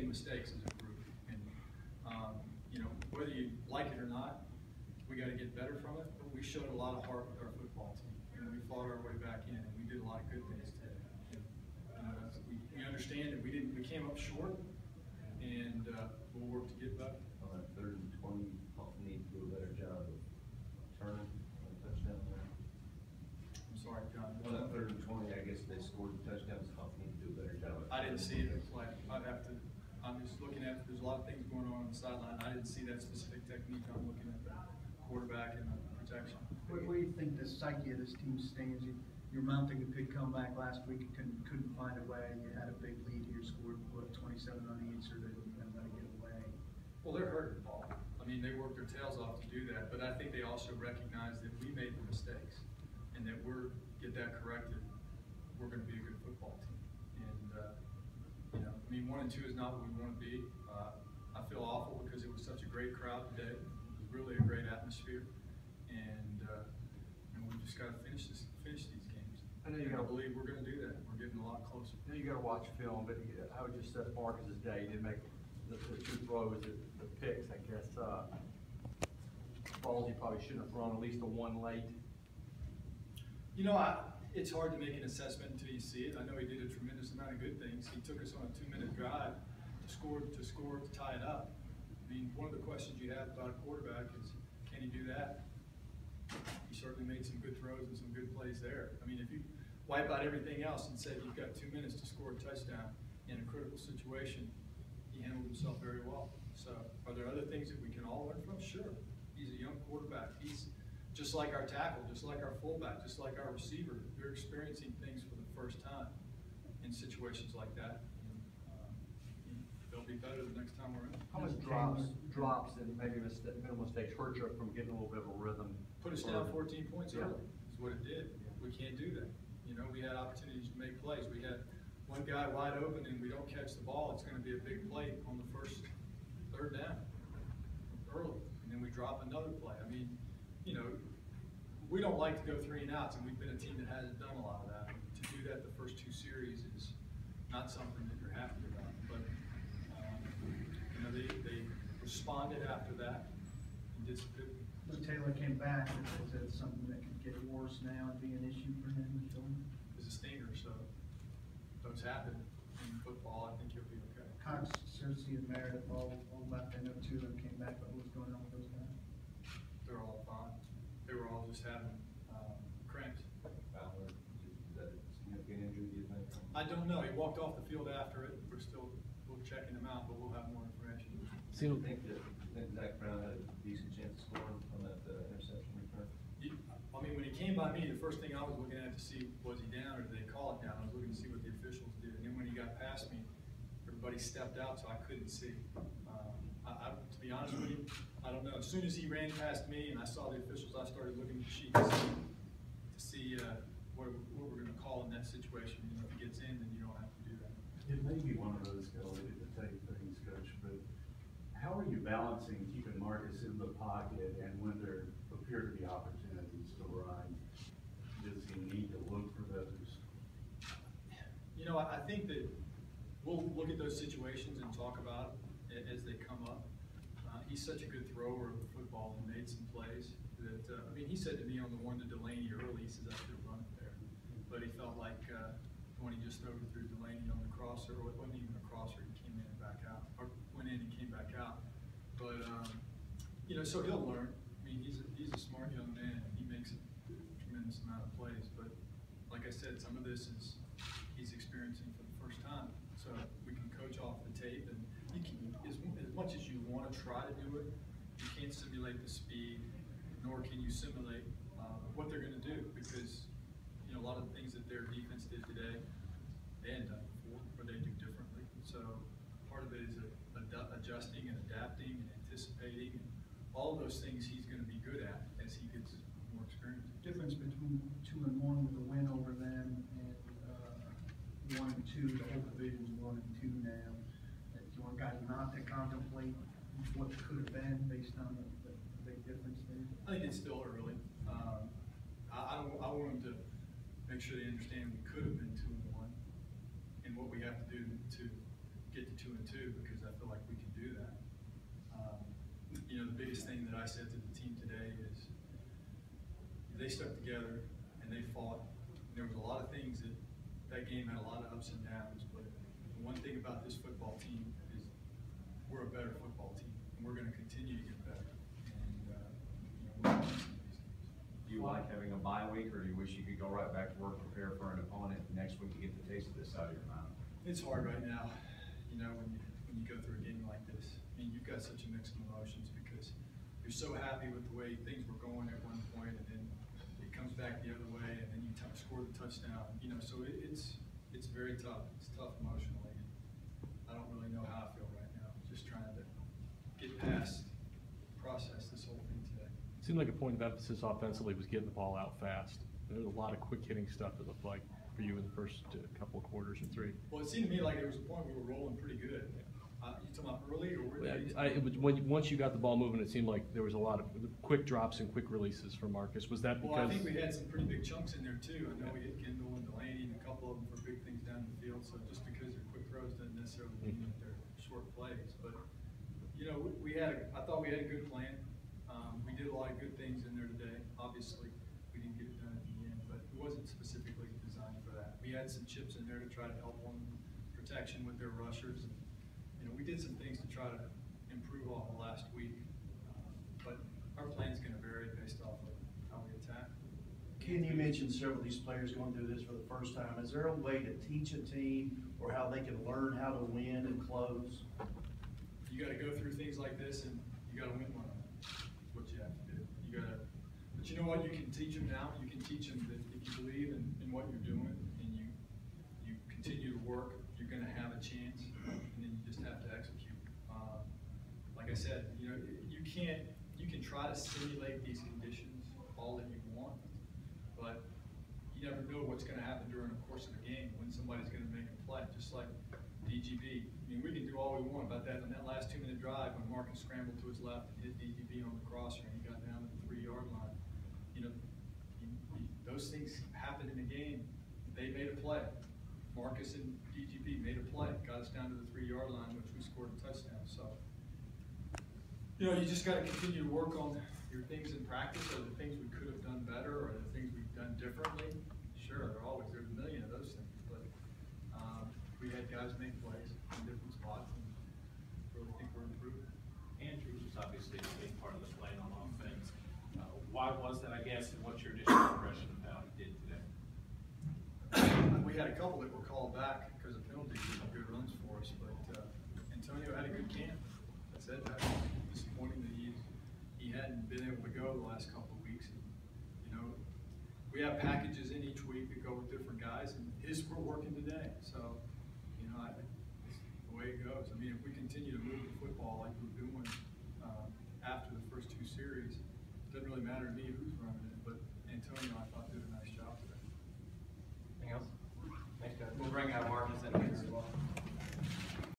mistakes as a group, and you know, whether you like it or not, we got to get better from it. But we showed a lot of heart with our football team, and we fought our way back in, and we did a lot of good things today. We understand that we came up short, and we'll work to get better. On that 3rd and 20, Huffman need to do a better job of turning on the touchdown there. I'm sorry, John. On that 3rd and 20, I guess they scored the touchdowns. Huffman need to do a better job. I didn't see it. Like, I'd have to. I'm just looking at. There's a lot of things going on the sideline. I didn't see that specific technique. I'm looking at the quarterback and the protection. Where do you think the psyche of this team stands? You're mounting a good comeback last week. You couldn't find a way. You had a big lead here, scored 27 unanswered, and let it get away. Well, they're hurting, Paul. I mean, they worked their tails off to do that, but I think they also recognize that we made the mistakes, and that get that corrected. We're going to be a good football team, and you know, I mean, 1 and 2 is not what we want to be. I feel awful because it was such a great crowd today. It was really a great atmosphere, and we just got to finish these games. I know you got to believe we're going to do that. We're getting a lot closer. I know you got to watch film, but I would just say Marcus's day, he didn't make the 2 throws, the picks, I guess. Balls he probably shouldn't have thrown, at least the 1 late. You know, it's hard to make an assessment until you see it. I know he did a tremendous amount of good things. He took us on a 2-minute drive to tie it up. I mean, one of the questions you have about a quarterback is, can he do that? He certainly made some good throws and some good plays there. I mean, if you wipe out everything else and say you've got 2 minutes to score a touchdown in a critical situation, he handled himself very well. So, are there other things that we can all learn from? Sure. He's a young quarterback. He's just like our tackle, just like our fullback, just like our receiver. They're experiencing things for the first time in situations like that. And, they'll be better the next time we're in. How much drops and maybe minimal mistakes hurt you from getting a little bit of a rhythm? Put us down 14 points early is what it did. Yeah. We can't do that. You know, we had opportunities to make plays. We had one guy wide open and we don't catch the ball. It's going to be a big play on the first 3rd down early. And then we drop another play. I mean, you know, we don't like to go 3 and outs, and we've been a team that hasn't done a lot of that. To do that the first 2 series is not something that you're happy about. But, you know, they responded after that and did some good things. When Taylor came back, is that something that could get worse now and be an issue for him? It's a stinger, so those happen in football. I think he'll be okay. Cox, Cersei, and Meredith all left. I know 2 of them came back, but what's going on with those guys? They're all fine. They were all just having cramps. Fowler, is that a significant injury, do you think? I don't know. He walked off the field after it. We're checking him out, but we'll have more information. Do you think Zach Brown had a decent chance of scoring on that interception return? I mean, when he came by me, the first thing I was looking at to see, was he down or did they call it down? I was looking to see what the officials did. And then when he got past me, everybody stepped out, so I couldn't see. To be honest with you, I don't know. As soon as he ran past me and I saw the officials, I started looking at the sheet to see what we're going to call in that situation. You know, if he gets in, then you don't have to do that. It may be one of those related to take things, Coach, but how are you balancing keeping Marcus in the pocket and when there appear to be opportunities to run? Does he need to look for those? You know, I think that we'll look at those situations and talk about it as they come up. He's such a good thrower of the football and made some plays that, I mean, he said to me on the one to Delaney early, he says, I should have run it there. But he felt like when he just overthrew Delaney on the crosser, or it wasn't even a crosser, he came in and back out, or went in and came back out. But, you know, so he'll learn. I mean, he's a smart young man, and he makes a tremendous amount of plays. But like I said, some of this is he's experiencing for the first time. So we can coach off the tape, and you can, as much as you want to try to do it, you can't simulate the speed, nor can you simulate what they're going to do, because you know a lot of the things that their defense did today, they hadn't done before, or they do differently. So part of it is adjusting and adapting and anticipating, and all of those things he's going to be good at as he gets more experience. Difference between 2 and 1 with a win over them and 1 and 2. The whole division's 1 and 2 now. Do you want guys not to contemplate what could have been based on the big difference there? I think it's still early. I want them to make sure they understand we could have been 2 and 1, and what we have to do to get to 2-2 because I feel like we can do that. You know, the biggest thing that I said to the team today is they stuck together and they fought. There was a lot of things that game had a lot of ups and downs, but the one thing about this football team is we're a better football team, and we're going to continue to get better. And you know, we're going to win some of these games. Do you like having a bye week, or do you wish you could go right back to work, prepare for an opponent next week to get the taste of this out of your mouth? It's hard right now, you know, when you go through a game like this. I mean, you've got such a mix of emotions because you're so happy with the way things were going at one point, and then it comes back the other way, and then you score the touchdown. You know, so it's very tough. It's tough emotionally. I don't really know how I feel right now. Just trying to get past, process this whole thing today. It seemed like a point of emphasis offensively was getting the ball out fast. There was a lot of quick hitting stuff, it looked like, for you in the first couple of quarters or three. Well, it seemed to me like there was a point we were rolling pretty good. You talking about early or where? It was once you got the ball moving, it seemed like there was a lot of quick drops and quick releases for Marcus. Was that because? Well, I think we had some pretty big chunks in there too. I know we hit Kendall and Delaney and a couple of them for big things down the field. So just because they're quick throws doesn't necessarily mean that they're short plays. But you know, I thought we had a good plan. We did a lot of good things in there today. Obviously, we didn't get it done at the end, but it wasn't specifically designed for that. We had some chips in there to try to help on protection with their rushers. And, you know, we did some things to try to improve off of last week, but our plan's going to vary based off of how we attack. Ken, you mentioned several of these players going through this for the first time. Is there a way to teach a team or how they can learn how to win and close? You got to go through things like this, and you got to win one of them. That's what you have to do. You got to, but you know what? You can teach them now. You can teach them that if you believe in what you're doing and you continue to work, you're going to have a chance, and then you just have to execute. Like I said, you know, you can try to simulate these conditions all that you want, but you never know what's going to happen during the course of the game when somebody's going to make a play, just like DGB. I mean, we can do all we want about that on that last 2-minute drive when Marcus scrambled to his left and hit DGB on the crosser and he got down to the 3-yard line. You know, those things happen in the game. They made a play. Marcus and DGB made a play, got us down to the 3-yard line, which we scored a touchdown. So, you know, you just got to continue to work on your things in practice, or the things we could have done better, or the things we've done differently. Sure, there's a million of those things, but we had guys make plays in different spots, and really think we're improving. Andrew was obviously a big part of the play on offense. Why was that, I guess, and what's your initial impression of how he did today? We had a couple that were called back because of penalties and good runs for us, but Antonio had a good camp. I said that. Disappointing that he hadn't been able to go the last couple of weeks. And, you know, we have packages in each week that go with different guys, and his were working today. So, you know, it's the way it goes. I mean, if we continue to move the football like we're doing after the first 2 series, it doesn't really matter to me who's running it, but